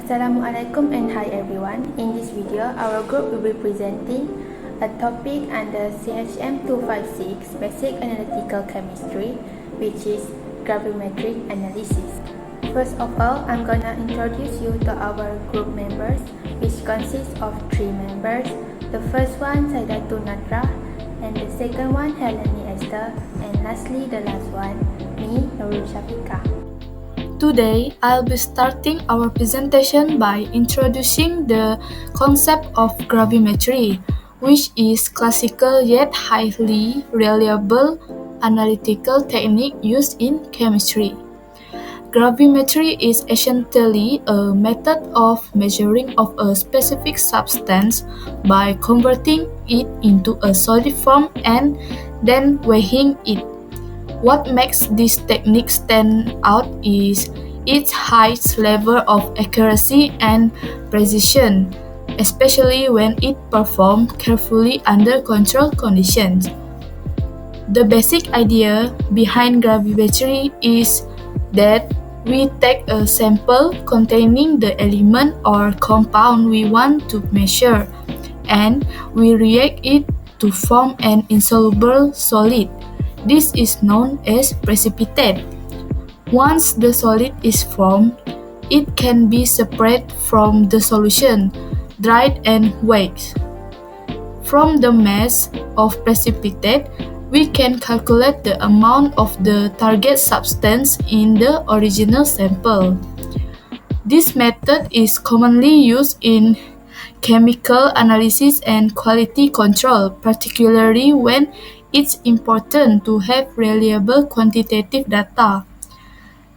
Assalamualaikum and hi everyone. In this video, our group will be presenting a topic under CHM256 Basic Analytical Chemistry, which is Gravimetric Analysis. First of all, I'm gonna introduce you to our group members, which consists of 3 members. The first one, Saidatu Natra, and the second one, Heleni Esther, and lastly, the last one, me, Nurul Shafika. Today, I'll be starting our presentation by introducing the concept of gravimetry, which is classical yet highly reliable analytical technique used in chemistry. Gravimetry is essentially a method of measuring of a specific substance by converting it into a solid form and then weighing it. What makes this technique stand out is its high level of accuracy and precision, especially when it performed carefully under controlled conditions. The basic idea behind gravimetry is that we take a sample containing the element or compound we want to measure, and we react it to form an insoluble solid. This is known as precipitate. Once the solid is formed, it can be separated from the solution, dried and weighed. From the mass of precipitate, we can calculate the amount of the target substance in the original sample. This method is commonly used in chemical analysis and quality control, particularly when it's important to have reliable quantitative data.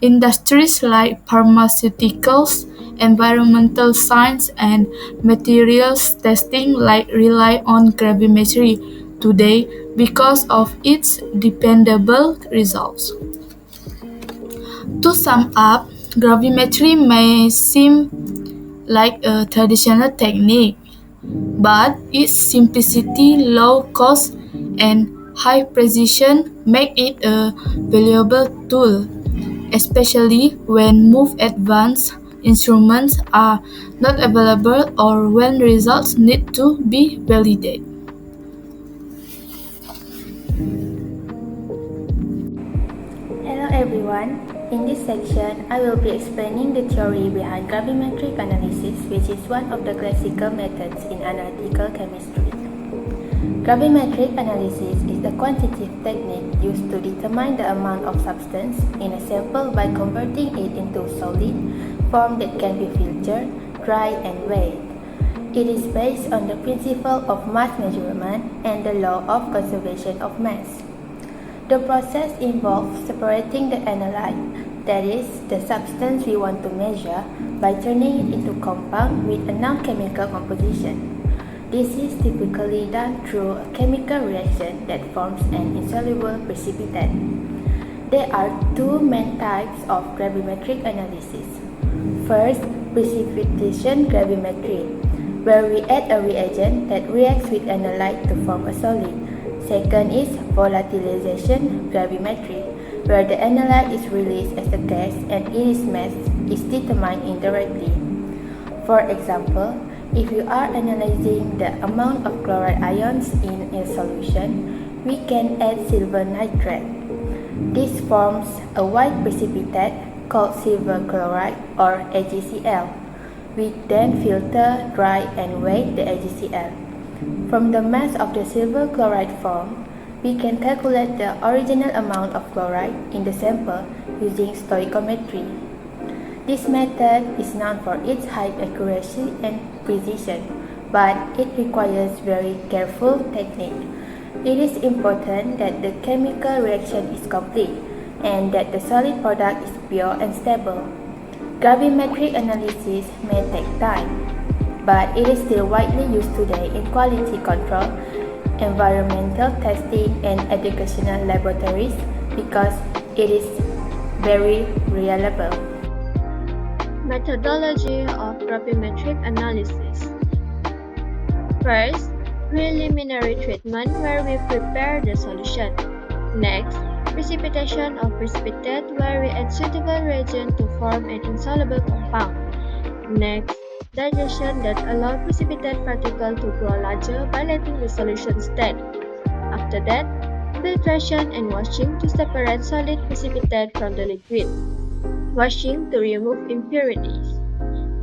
Industries like pharmaceuticals, environmental science, and materials testing rely on gravimetry today because of its dependable results. To sum up, gravimetry may seem like a traditional technique, but its simplicity, low cost, and high precision make it a valuable tool, especially when more advanced instruments are not available or when results need to be validated. Hello everyone. In this section, I will be explaining the theory behind gravimetric analysis, which is one of the classical methods in analytical chemistry. Gravimetric analysis is a quantitative technique used to determine the amount of substance in a sample by converting it into solid form that can be filtered, dried, and weighed. It is based on the principle of mass measurement and the law of conservation of mass. The process involves separating the analyte, that is, the substance we want to measure, by turning it into compound with a non-chemical composition. This is typically done through a chemical reaction that forms an insoluble precipitate. There are 2 main types of gravimetric analysis. First, precipitation gravimetry, where we add a reagent that reacts with analyte to form a solid. Second is volatilization gravimetry, where the analyte is released as a gas and its mass is determined indirectly. For example, if you are analyzing the amount of chloride ions in a solution, we can add silver nitrate. This forms a white precipitate called silver chloride or AgCl. We then filter, dry, and weigh the AgCl. From the mass of the silver chloride formed, we can calculate the original amount of chloride in the sample using stoichiometry. This method is known for its high accuracy and precision, but it requires very careful technique. It is important that the chemical reaction is complete and that the solid product is pure and stable. Gravimetric analysis may take time, but it is still widely used today in quality control, environmental testing, and educational laboratories because it is very reliable. Methodology of gravimetric analysis. First, preliminary treatment where we prepare the solution. Next, precipitation of precipitate where we add suitable reagent to form an insoluble compound. Next, digestion that allows precipitate particles to grow larger by letting the solution stand. After that, filtration and washing to separate solid precipitate from the liquid. Washing to remove impurities.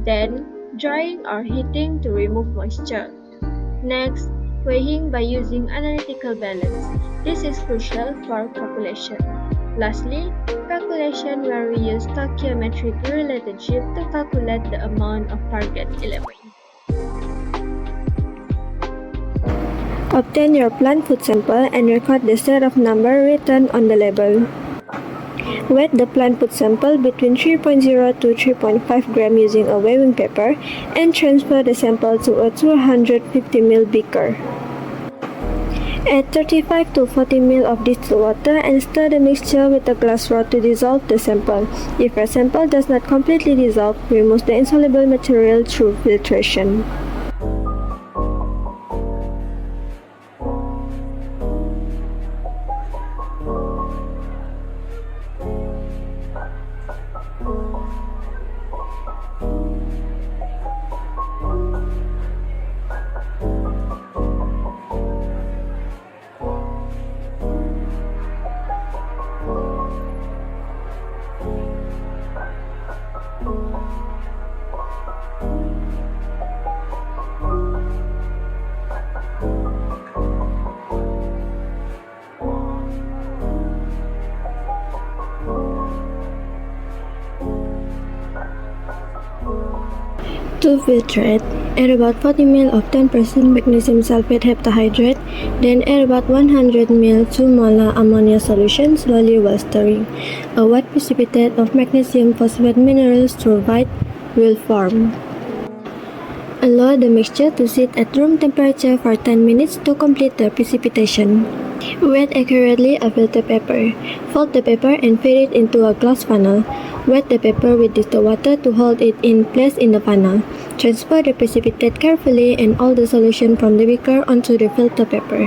Then, drying or heating to remove moisture. Next, weighing by using analytical balance. This is crucial for calculation. Lastly, calculation where we use stoichiometric relationship to calculate the amount of target element. Obtain your plant food sample and record the set of number written on the label. Weight the plant food sample between 3.0 to 3.5 gram using a weighing paper and transfer the sample to a 250 ml beaker. Add 35 to 40 ml of distilled water and stir the mixture with a glass rod to dissolve the sample. If your sample does not completely dissolve, remove the insoluble material through filtration. To filtrate, add about 40 ml of 10% magnesium sulfate heptahydrate, then add about 100 ml 2 molar ammonia solution slowly while stirring. A white precipitate of magnesium phosphate mineral sulfide will form. Allow the mixture to sit at room temperature for 10 minutes to complete the precipitation. Wet accurately a filter paper. Fold the paper and feed it into a glass funnel. Wet the paper with distilled water to hold it in place in the funnel. Transfer the precipitate carefully and all the solution from the beaker onto the filter paper.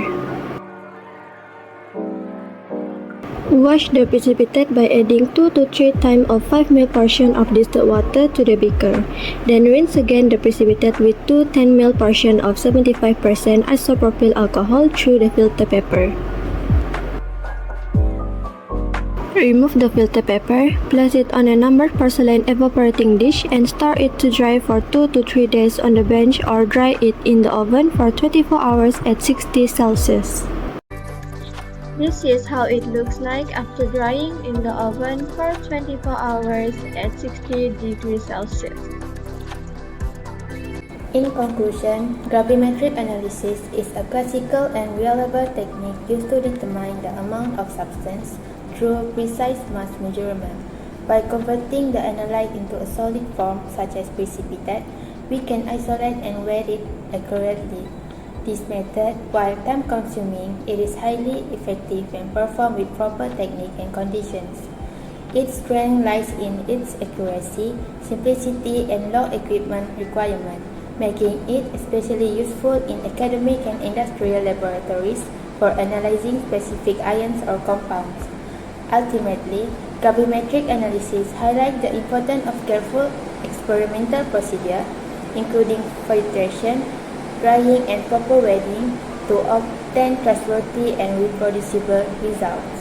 Wash the precipitate by adding 2 to 3 times of 5 ml portion of distilled water to the beaker. Then rinse again the precipitate with 2 10 ml portion of 75% isopropyl alcohol through the filter paper. Remove the filter paper, place it on a numbered porcelain evaporating dish and store it to dry for 2 to 3 days on the bench or dry it in the oven for 24 hours at 60 Celsius. This is how it looks like after drying in the oven for 24 hours at 60 degrees Celsius. In conclusion, gravimetric analysis is a classical and reliable technique used to determine the amount of substance through precise mass measurement. By converting the analyte into a solid form, such as precipitate, we can isolate and weigh it accurately. This method, while time-consuming, it is highly effective when performed with proper technique and conditions. Its strength lies in its accuracy, simplicity, and low equipment requirement, making it especially useful in academic and industrial laboratories for analyzing specific ions or compounds. Ultimately, gravimetric analysis highlights the importance of careful experimental procedure, including filtration, drying, and proper weighing to obtain trustworthy and reproducible results.